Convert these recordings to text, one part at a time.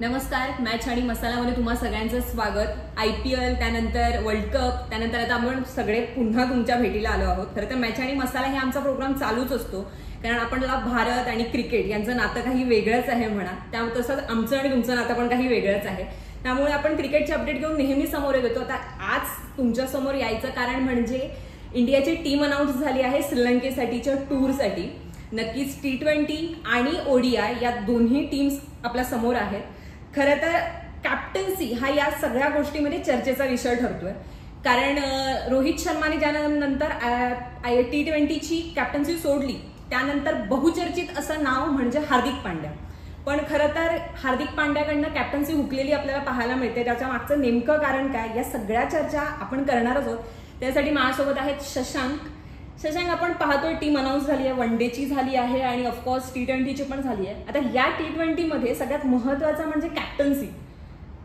नमस्कार. मॅच आणि मसालामध्ये तुम्हा सगळ्यांचं स्वागत. IPL, त्यानंतर वर्ल्ड कप, त्यानंतर आता आपण सगळे पुन्हा तुमच्या भेटीला आलो आहोत. खरं तर मॅच आणि मसाला हे आमचा प्रोग्राम चालूच असतो, कारण आपल्याला भारत आणि क्रिकेट यांचं नातं काही वेगळंच आहे म्हणा. त्यामुळे तसंच आमचं आणि तुमचं नातं पण काही वेगळंच आहे. त्यामुळे आपण क्रिकेटचे अपडेट घेऊन नेहमी समोर येतो. आता आज तुमच्या समोर यायचं कारण म्हणजे इंडियाची टीम अनाऊन्स झाली आहे श्रीलंकेसाठीच्या टूरसाठी. नक्कीच T20 आणि ODI या दोन्ही टीम्स आपल्या समोर आहेत. खरं तर कॅप्टन्सी हा या सगळ्या गोष्टीमध्ये चर्चेचा विषय ठरतोय, कारण रोहित शर्माने ज्यानंतर T20ची कॅप्टन्सी सोडली त्यानंतर बहुचर्चित असं नाव म्हणजे हार्दिक पांड्या. पण खरं तर हार्दिक पांड्याकडनं कॅप्टन्सी हुकलेली आपल्याला पाहायला मिळते. त्याच्या मागचं नेमकं कारण काय, या सगळ्या चर्चा आपण करणारच आहोत. त्यासाठी माझ्यासोबत आहेत शशांक. शशांक, आपण पाहतोय टीम अनाऊन्स झाली आहे, वन डेची झाली आहे आणि ऑफकोर्स T20ची पण झाली आहे. आता या T20 मध्ये सगळ्यात महत्वाचं म्हणजे कॅप्टन्सी.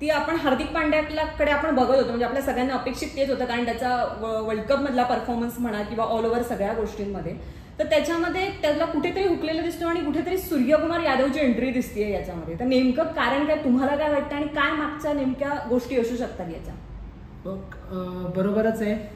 ती आपण हार्दिक पांड्याकडे आपण बघत होतो, म्हणजे आपल्या सगळ्यांना अपेक्षित तेच होतं, कारण त्याचा वर्ल्ड कप मधला परफॉर्मन्स म्हणा किंवा ऑल ओव्हर सगळ्या गोष्टींमध्ये. तर त्याच्यामध्ये त्याला कुठेतरी हुकलेलं दिसतो आणि कुठेतरी सूर्यकुमार यादवची एंट्री दिसतेय याच्यामध्ये. तर नेमकं कारण काय, तुम्हाला काय वाटतं आणि काय मागच्या नेमक्या गोष्टी असू शकतात याच्या? बरोबरच आहे.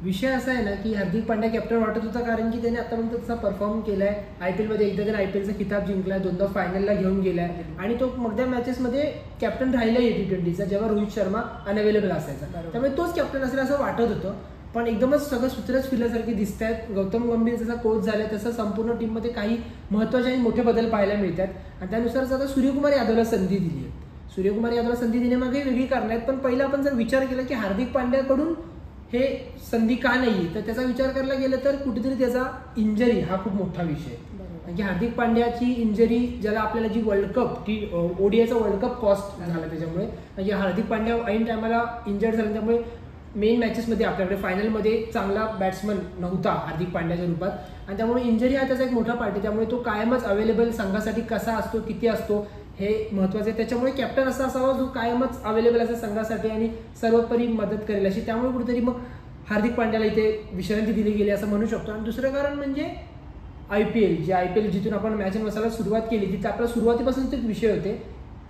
विषय असा आहे ना की हार्दिक पांड्या कॅप्टन वाटत होता, कारण की त्याने आतापर्यंत तसा परफॉर्म केलाय. IPL मध्ये एकदा त्याने IPLचा किताब जिंकलाय, दोनदा फायनलला घेऊन गेलाय आणि तो मधल्या मॅचेसमध्ये कॅप्टन राहिलाय T20चा, जेव्हा रोहित शर्मा अनअवेलेबल असायचा. त्यामुळे तोच कॅप्टन असेल असं वाटत होतं. पण एकदमच सगळं सूत्रच फिरल्यासारखी दिसत आहेत. गौतम गंभीर जसा कोच झालाय तसं संपूर्ण टीममध्ये काही महत्त्वाचे आणि मोठे बदल पाहायला मिळतात. आणि त्यानुसारच आता सूर्यकुमार यादवला संधी दिली आहे. सूर्यकुमार यादवला संधी देण्यामागे वेगळी कारण आहेत. पण पहिला आपण जर विचार केला की हार्दिक पांड्याकडून हे संधी का नाही, तर त्याचा विचार करायला गेलं तर कुठेतरी त्याचा इंजरी हा खूप मोठा विषय आहे. की हार्दिक पांड्याची इंजरी, ज्याला आपल्याला जी वर्ल्ड कप ODIचा वर्ल्ड कप कॉस्ट झाला त्याच्यामुळे, म्हणजे हार्दिक पांड्या ऐन टायमाला इंजर्ड झाला. त्यामुळे मेन मॅचेसमध्ये आपल्याकडे फायनलमध्ये चांगला बॅट्समन नव्हता हार्दिक पांड्याच्या रूपात, आणि त्यामुळे इंजरी हा त्याचा एक मोठा पार्ट आहे. त्यामुळे तो कायमच अवेलेबल संघासाठी कसा असतो, किती असतो हे महत्वाचं आहे. त्याच्यामुळे कॅप्टन असा असावा जो कायमच अवेलेबल असेल संघासाठी आणि सर्वोपरी मदत करेल अशी. त्यामुळे कुठेतरी मग हार्दिक पांड्याला इथे विश्रांती दिली गेली असं म्हणू शकतो. आणि दुसरं कारण म्हणजे IPL जिथून आपण मॅच आणि मसाला सुरुवात केली, तिथे आपल्या सुरुवातीपासून ते विषय होते.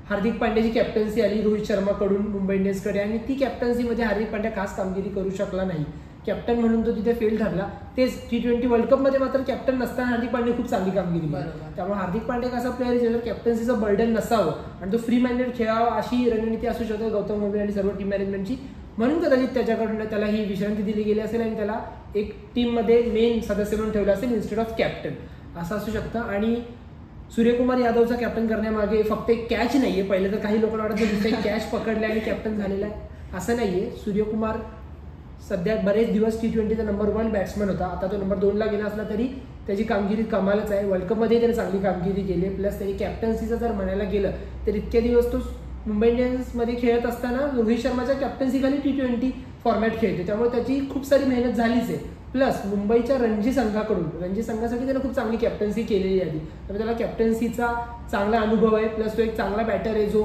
हार्दिक पांड्याची कॅप्टन्सी आली रोहित शर्माकडून मुंबई इंडियन्सकडे, आणि ती कॅप्टन्सीमध्ये हार्दिक पांड्या खास कामगिरी करू शकला नाही. कॅप्टन म्हणून तो तिथे फेल ठरला. तेच T20 वर्ल्ड कप मध्ये मात्र कॅप्टन नसताना हार्दिक पांड्या खूप चांगली कामगिरी केली. त्यामुळे हार्दिक पांड्या कसा प्लेअर ज्यावर कॅप्टन्सीचं बर्डन नसावं आणि तो फ्री माइंडेड खेळावा अशी रणनीती असू शकते गौतम गंभीर आणि सर्व टीम मॅनेजमेंटची. म्हणून कदाचित त्याच्याकडून त्याला ही विश्रांती दिली गेली असेल आणि त्याला एक टीममध्ये मेन सदस्य म्हणून ठेवलं असेल इन्स्टेड ऑफ कॅप्टन, असं असू शकतं. आणि सूर्यकुमार यादवचा कॅप्टन करण्यामागे फक्त एक कॅच नाहीये. पहिलं तर काही लोकांना वाटतं कॅच पकडले आणि कॅप्टन झालेला आहे, असं नाहीये. सूर्यकुमार सध्या बरेच दिवस T20चा नंबर 1 बॅट्समन होता. आता तो नंबर 2 ला गेला असला तरी त्याची कामगिरी कमालच आहे. वर्ल्ड कपमध्ये त्याने चांगली कामगिरी केली. प्लस त्याची कॅप्टन्सीचं जर म्हणायला गेलं तर इतके दिवस तो मुंबई इंडियन्समध्ये खेळत असताना रोहित शर्माच्या कॅप्टन्सीखाली T20 फॉर्मॅट खेळतो. त्यामुळे त्याची खूप सारी मेहनत झालीच आहे. प्लस मुंबईच्या रणजी संघासाठी त्याने खूप चांगली कॅप्टन्सी केलेली आहे. त्यामुळे त्याला कॅप्टन्सीचा चांगला अनुभव आहे. प्लस तो एक चांगला बॅटर आहे जो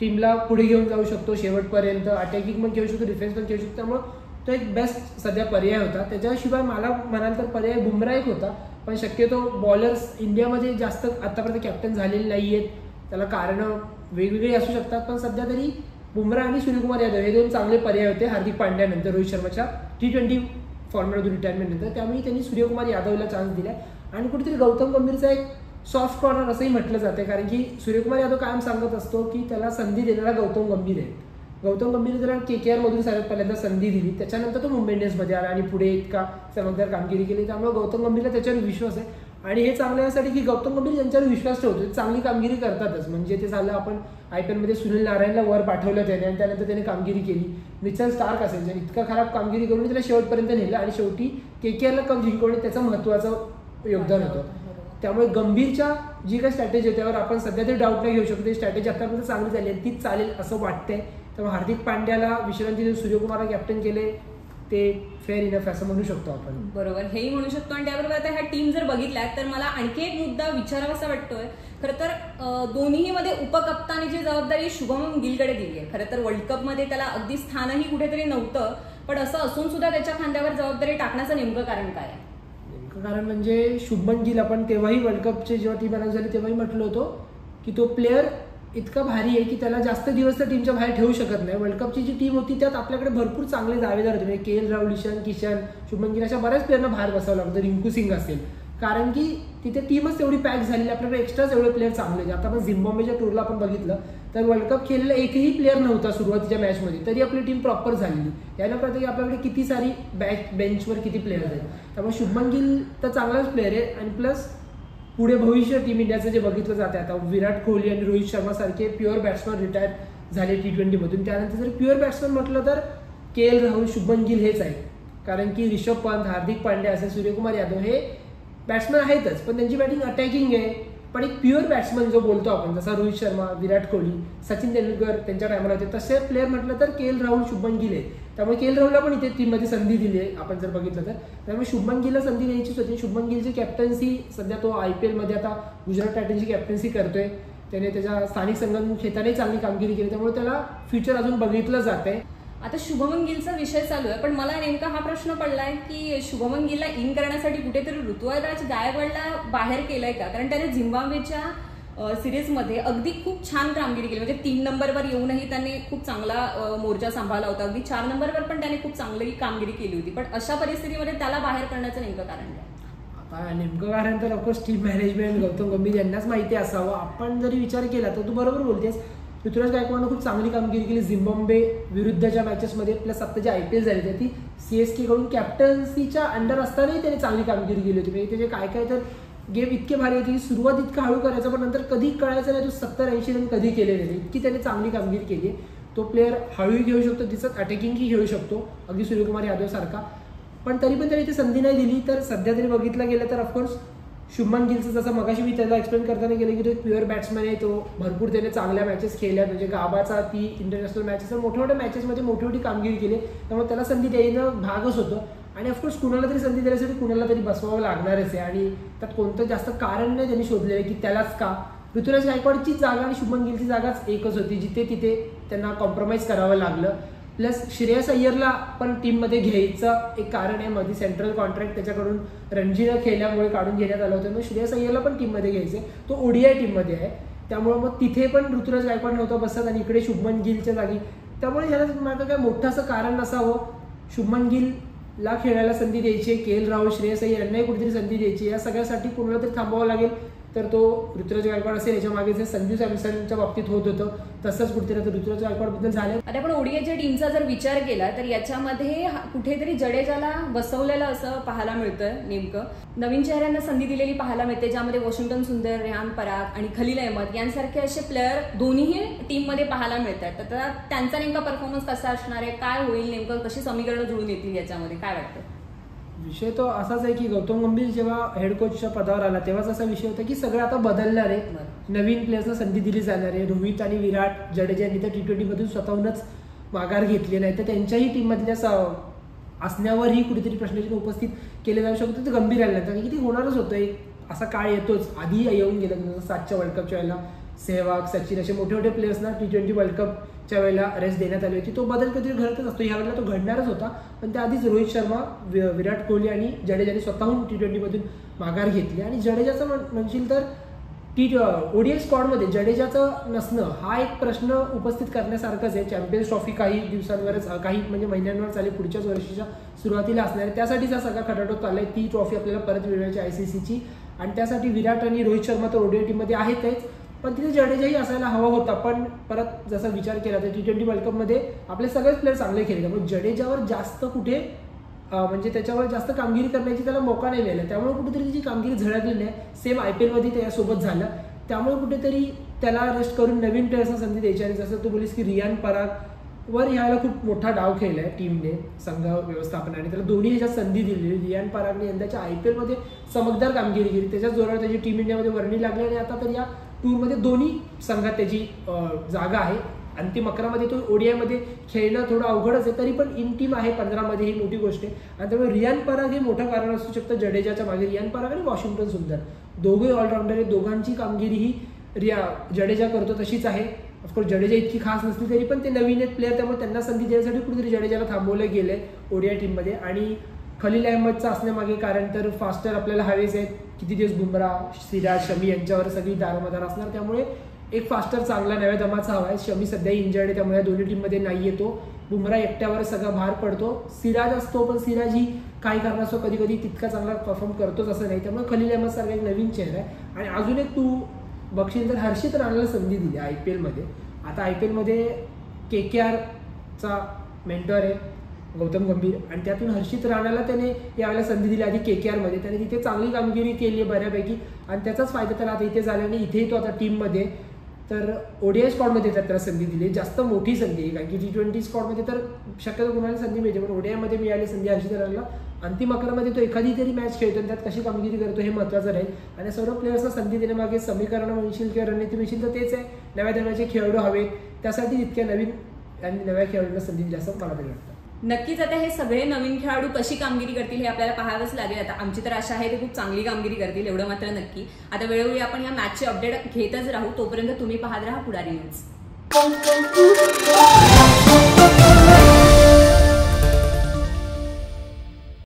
टीमला पुढे घेऊन जाऊ शकतो शेवटपर्यंत. अटॅकिंग पण खेळू शकतो, डिफेन्स पण खेळू शकतो. त्यामुळे तो एक बेस्ट सध्या पर्याय होता. त्याच्याशिवाय मला म्हणाल तर पर्याय बुमराह एक होता, पण शक्यतो बॉलर्स इंडियामध्ये जास्त आतापर्यंत कॅप्टन झालेले नाही आहेत. त्याला कारणं वेगवेगळी असू शकतात, पण सध्या तरी बुमराह आणि सूर्यकुमार यादव हे दोन चांगले पर्याय होते हार्दिक पांड्यानंतर रोहित शर्माच्या T20 फॉर्मॅटमधून रिटायरमेंट नंतर. त्यामुळे त्यांनी सूर्यकुमार यादवला चान्स दिलाय. आणि कुठेतरी गौतम गंभीरचा एक सॉफ्ट कॉर्नर असंही म्हटलं जाते, कारण की सूर्यकुमार यादव कायम सांगत असतो की त्याला संधी देणारा गौतम गंभीर आहे. गौतम गंभीर जरा KKR मधून सगळ्यात पहिल्यांदा संधी दिली, त्याच्यानंतर तो मुंबई इंडियन्समध्ये आला आणि पुढे इतका चमकदार कामगिरी केली. त्यामुळे गौतम गंभीरला त्याच्यावर विश्वास आहे. आणि हे चांगलं यासाठी की गौतम गंभीर यांच्यावर विश्वास ठेवतो, चांगली कामगिरी करतातच. म्हणजे ते झालं आपण IPL मध्ये सुनील नारायणला वर पाठवलं त्याने आणि त्यानंतर त्याने कामगिरी केली. मिचेल स्टार्क असेल ज्याने इतका खराब कामगिरी करून त्याला शेवटपर्यंत नेलं आणि शेवटी KKRला कप जिंकवणे त्याचं महत्त्वाचं योगदान होतं. त्यामुळे गंभीरच्या जी काही स्ट्रॅटेजी आहे त्यावर आपण सध्या तरी डाऊट नाही घेऊ शकतो. ती स्ट्रॅटेजी आतापर्यंत चांगली झाली आहे, तीच चालेल असं वाटतंय. त्यामुळे हार्दिक पांड्याला विश्रांती देऊन सूर्यकुमारला कॅप्टन केले ते फेअर इनफ असं म्हणू शकतो आपण. बरोबर, हेही म्हणू शकतो. आणि त्याबरोबर आता ह्या टीम जर बघितल्या तर मला आणखी एक मुद्दा विचारावासा वाटतोय. खरं तर दोन्हीही मध्ये उपकप्तानीची जबाबदारी शुभमन गिलकडे दिली आहे. खरं तर वर्ल्ड कपमध्ये त्याला अगदी स्थानही कुठेतरी नव्हतं, पण असं असून सुद्धा त्याच्या खांद्यावर जबाबदारी टाकण्याचं नेमकं कारण काय आहे? नेमकं कारण म्हणजे शुभमन गिल, आपण तेव्हाही वर्ल्ड कपचे जेव्हा टीम अनाऊन्स झाली तेव्हाही म्हटलं होतं की तो प्लेअर इतका भारी आहे की त्याला जास्त दिवस तर टीमच्या बाहेर ठेवू शकत नाही. वर्ल्ड कपची जी टीम होती त्यात आपल्याकडे भरपूर चांगले दावेदार होते, म्हणजे KL राहुल, ईशान किशन, शुभमन गिल अशा बऱ्याच प्लेअरना बाहेर बसावं लागतं, रिंकू सिंग असेल, कारण की तिथे टीमच तेवढी पॅक झालेली, आपल्याकडे एक्स्ट्राच एवढे प्लेअर चांगले होते. आता आपण झिम्बाब्वेच्या टूरला आपण बघितलं तर वर्ल्ड कप खेळलेला एकही प्लेअर नव्हता सुरुवातीच्या मॅचमध्ये, तरी आपली टीम प्रॉपर झालेली. याला कळतं की आपल्याकडे किती सारी बेंचवर किती प्लेअर्स आहेत. त्यामुळे शुभमन गिल तर चांगलाच प्लेअर आहे, आणि प्लस पुढे भविष्य टीम इंडियाचं जे बघितलं जाते आता, विराट कोहली आणि रोहित शर्मा सारखे प्युअर बॅट्समन रिटायर झाले T20 मधून. त्यानंतर जर प्युअर बॅट्समन म्हटलं तर KL राहुल, शुभमन गिल हेच आहे, कारण की ऋषभ पंत, हार्दिक पांड्या असे, सूर्यकुमार यादव हे बॅट्समन आहेतच, पण त्यांची बॅटिंग अटॅकिंग आहे. पण एक प्युअर बॅट्समन जो बोलतो आपण, जसा रोहित शर्मा, विराट कोहली, सचिन तेंडुलकर त्यांच्या टायमाला होते, तसे प्लेअर म्हटलं तर KL राहुल, शुभमन गिल आहे. त्यामुळे KL राहुलला पण इथे टीममध्ये संधी दिली आहे आपण जर बघितलं तर. त्यामुळे शुभमन गिलला संधी द्यायचीच होती. शुभमन गिलची कॅप्टन्सी सध्या तो IPL मध्ये आता गुजरात टायटन्सची कॅप्टन्सी करतोय. त्याने त्याच्या स्थानिक संघातून खेळतानाही चांगली कामगिरी केली, त्यामुळे त्याला फ्युचर अजून बघितलं जात आहे. आता शुभमन गिलचा विषय चालू आहे, पण मला नेमका हा प्रश्न पडलाय की शुभमन गिलला इन करण्यासाठी कुठेतरी ऋतुराज गायकवाडला बाहेर केलंय का? कारण त्याने झिम्बाब्वेच्या सिरीजमध्ये अगदी खूप छान कामगिरी केली, म्हणजे 3 नंबरवर येऊनही त्याने खूप चांगला मोर्चा सांभाळला होता. अगदी 4 नंबरवर पण त्याने खूप चांगली कामगिरी केली होती, पण अशा परिस्थितीमध्ये त्याला बाहेर करण्याचं नेमकं कारण काय? आता नेमकं कारण तर ऑफकोर्स टीम मॅनेजमेंट, गौतम गंभीर यांनाच माहिती असावं. आपण जरी विचार केला तर तू बरोबर बोलतेस, ऋतुराज गायकवाडनं खूप चांगली कामगिरी केली झिम्बाब्वे विरुद्धच्या मॅचेसमध्ये. प्लस आता जे IPL झाले ती CSK कडून कॅप्टन्सीच्या अंडर असतानाही त्याने चांगली कामगिरी केली होती. म्हणजे त्याचे काय काय तर गेम इतके भारी होते की सुरुवात इतकं हळू करायचं, पण नंतर कधी कळायचं नाही तो 70-80 रन कधी केलेले नाही, इतकी त्याने चांगली कामगिरी केली आहे. तो प्लेअर हळूही घेऊ शकतो, तिचं अटॅकिंगही खेळू शकतो, अगदी सूर्यकुमार यादव सारखा. पण तरी पण त्याने इथे संधी नाही दिली. तर सध्या तरी बघितलं गेलं तर ऑफकोर्स शुभमन गिलचं जसं मगाशी मी त्याला एक्सप्लेन करताना गेलं की तो एक प्युअर बॅट्समॅन आहे, तो भरपूर त्याने चांगल्या मॅचेस खेळल्या, म्हणजे गाबाचा ती इंटरनॅशनल मॅचेस मोठ्या मोठ्या मॅचेसमध्ये मोठी कामगिरी केली, त्यामुळे त्याला संधी देणं भागच होतं. आणि ऑफकोर्स कुणाला तरी संधी देण्यासाठी कुणाला तरी बसवावं लागणारच आहे, आणि त्यात कोणतं जास्त कारण नाही त्यांनी शोधलेलं की त्यालाच का. ऋतुराज गायकवाडची जागा आणि शुभमन गिलची जागाच एकच होती, जिथे तिथे त्यांना कॉम्प्रोमाइज करावं लागलं. प्लस श्रेयस अय्यरला पण टीममध्ये घ्यायचं एक कारण आहे, मध्ये सेंट्रल कॉन्ट्रॅक्ट त्याच्याकडून रणजीला खेळल्यामुळे काढून घेण्यात आलं होतं, मग श्रेयस अय्यरला पण टीममध्ये घ्यायचे, तो ODI टीममध्ये आहे, त्यामुळे मग तिथे पण ऋतुराज गायकवाड नव्हता बसत आणि इकडे शुभमन गिलच्या जागी. त्यामुळे ह्याला माझं काय मोठं असं कारण नसावं. शुभमन गिलला खेळायला संधी द्यायची, KL राहुल, श्रेयस अय्यर यांनाही कुठेतरी संधी द्यायची, या सगळ्यासाठी कोणाला तरी थांबावं लागेल. तर तो ऋतुराज गायकवाड असेल. याच्या मागे जे संजू सॅमसनच्या बाबतीत होत होतं तसंच कुठेतरी ऋतुराज गायकवाडबद्दल झालं. आता आपण ODIच्या टीमचा जर विचार केला तर याच्यामध्ये कुठेतरी जडेजाला बसवलेलं असं पाहायला मिळतं. नेमकं नवीन चेहऱ्यांना संधी दिलेली पाहायला मिळते, ज्यामध्ये वॉशिंग्टन सुंदर, रेहान पराग आणि खलील अहमद यांसारखे असे प्लेअर दोन्ही टीममध्ये पाहायला मिळतात. तर त्यांचा नेमका परफॉर्मन्स कसा असणार आहे, काय होईल नेमकं, कशी समीकरणं जुळून येतील याच्यामध्ये काय वाटतं? विषय तो असाच आहे की गौतम गंभीर जेव्हा हेड कोचच्या पदावर आला तेव्हाच असा विषय होता की सगळं आता बदलणार आहे, नवीन प्लेयर्सना संधी दिली जाणार आहे. रोहित आणि विराट, जडेजा यांनी तर T20 मधून स्वतःहूनच माघार घेतली नाही, तर त्यांच्याही टीममधल्या असण्यावरही कुठेतरी प्रश्नचिन्ह उपस्थित केले जाऊ शकतो. तर गंभीर आले नाही, किती होणारच होतं, एक असा काळ येतोच, आधी येऊन गेला. 2007च्या वर्ल्ड कपच्या वेळेला सेहवाग, सचिन असे मोठे मोठे प्लेयर्सना T20 वर्ल्ड कपच्या वेळेला रेस्ट देण्यात आली होती. तो बदल कधी घडतच असतो, ह्या वेळेला तो घडणारच होता. पण त्याआधीच रोहित शर्मा, विराट कोहली आणि जडेजाने स्वतःहून T20 मधून माघार घेतली. आणि जडेजाचं म्हणशील तर ODI स्क्वॉडमध्ये जडेजाचं नसणं हा एक प्रश्न उपस्थित करण्यासारखंच आहे. चॅम्पियन्स ट्रॉफी काही दिवसांवरच, काही म्हणजे महिन्यांवर चालेल, पुढच्याच वर्षीच्या सुरुवातीला असणार आहे. त्यासाठीच हा सगळा खटाटोप चाललाय. ती ट्रॉफी आपल्याला परत मिळवायची ICCची, आणि त्यासाठी विराट आणि रोहित शर्मा तर ODI टीममध्ये आहेतच, पण तिथे जडेजाही असायला हवा होता. पण परत जसा विचार केला तर T20 वर्ल्ड कपमध्ये आपले सगळेच प्लेयर चांगले खेळले, त्यामुळे जडेजावर जास्त कुठे म्हणजे त्याच्यावर जास्त कामगिरी करण्याची त्याला मौका नाही मिळाला. त्यामुळे कुठेतरी त्याची कामगिरी झळकली नाही. सेम IPL मध्ये त्याच्यासोबत झालं, त्यामुळे कुठेतरी त्याला रेस्ट करून नवीन प्लेयर्सना संधी द्यायची. आणि जसं तू बोलीस की रियान पराग वर ह्याला खूप मोठा डाव खेळलाय टीमने, संघ व्यवस्थापनाने त्याला दोन्ही ह्याच्यात संधी दिलेली. रियान परागने यंदाच्या IPL मध्ये चमकदार कामगिरी केली, त्याच्याच जोरावर त्याची टीम इंडियामध्ये वर्णी लागली, आणि आता तर या टूरमध्ये दोन्ही संघात त्याची जागा आहे. अंतिम 11मध्ये तो ODI मध्ये खेळणं थोडं अवघडच आहे, तरी पण इन टीम आहे 15मध्ये, ही मोठी गोष्ट आहे. आणि त्यामुळे रियान पराग हे मोठं कारण असू शकतं जडेजाच्या मागे. रियान पराग आणि वॉशिंग्टन सुंदर दोघे ऑलराऊंडर आहेत, दोघांची कामगिरी ही जडेजा करतो तशीच आहे. ऑफकोर्स जडेजा इतकी खास नसली तरी पण ते नवीन आहेत प्लेअर, त्यामुळे त्यांना संधी देण्यासाठी कुठेतरी जडेजाला थांबवलं गेलंय ODI टीममध्ये. आणि खलील अहमदचं असण्यामागे कारण तर फास्टर आपल्याला हवेच आहेत. किती दिवस बुमराह, सिराज, शमी यांच्यावर सगळी दारोमदार असणार, त्यामुळे एक फास्टर चांगला नव्या दमाचा हवा आहे. शमी सध्या इंजर्ड आहे, त्यामुळे दोन्ही टीममध्ये नाही येतो. बुमरा एकट्यावर सगळा भार पडतो. सिराज असतो, पण सिराज ही काही कारणास्तव कधी कधी तितका चांगला परफॉर्म करतोच असं नाही. त्यामुळे खलील अहमद सारखा एक नवीन चेहरा आहे. आणि अजून एक तू बघशील तर हर्षित राणाला संधी दिली IPL मध्ये. आता IPL मध्ये KKRचा मेंटॉर आहे गौतम गंभीर, आणि त्यातून हर्षित राणाला त्याने यावेळेला संधी दिली आधी KKR मध्ये. त्याने तिथे चांगली कामगिरी केली आहे बऱ्यापैकी, आणि त्याचाच फायदा त्याला आता इथे झाल्याने इथेही तो आता टीममध्ये. तर ODI स्क्वॉडमध्ये त्याला संधी दिली, जास्त मोठी संधी आहे, कारण की T20 स्क्वॉडमध्ये तर शक्यतो कुणाला संधी मिळते, पण ODI मध्ये मिळाली संधी हर्षित राणाला. अंतिम 11मध्ये तो एखादी तरी मॅच खेळतो आणि त्यात कशी कामगिरी करतो हे महत्त्वाचं राहील. आणि सर्व प्लेयर्सना संधी देण्यामागे समीकरण म्हणशील किंवा रणनीती म्हणशील तर तेच आहे, नव्या दमाचे खेळाडू हवेत. त्यासाठी इतक्या नवीन आणि नव्या खेळाडूंना संधी दिली असं मला तरी वाटतं. नक्कीच आता हे सगळे नवीन खेळाडू कशी कामगिरी करतील हे आपल्याला पाहावंच लागेल. आता आमची तर आशा आहे ते खूप चांगली कामगिरी करतील, एवढं मात्र नक्की. आता वेळोवेळी आपण या मॅचचे अपडेट घेतच राहू. तोपर्यंत तुम्ही पाहत राहा पुढारी न्यूज.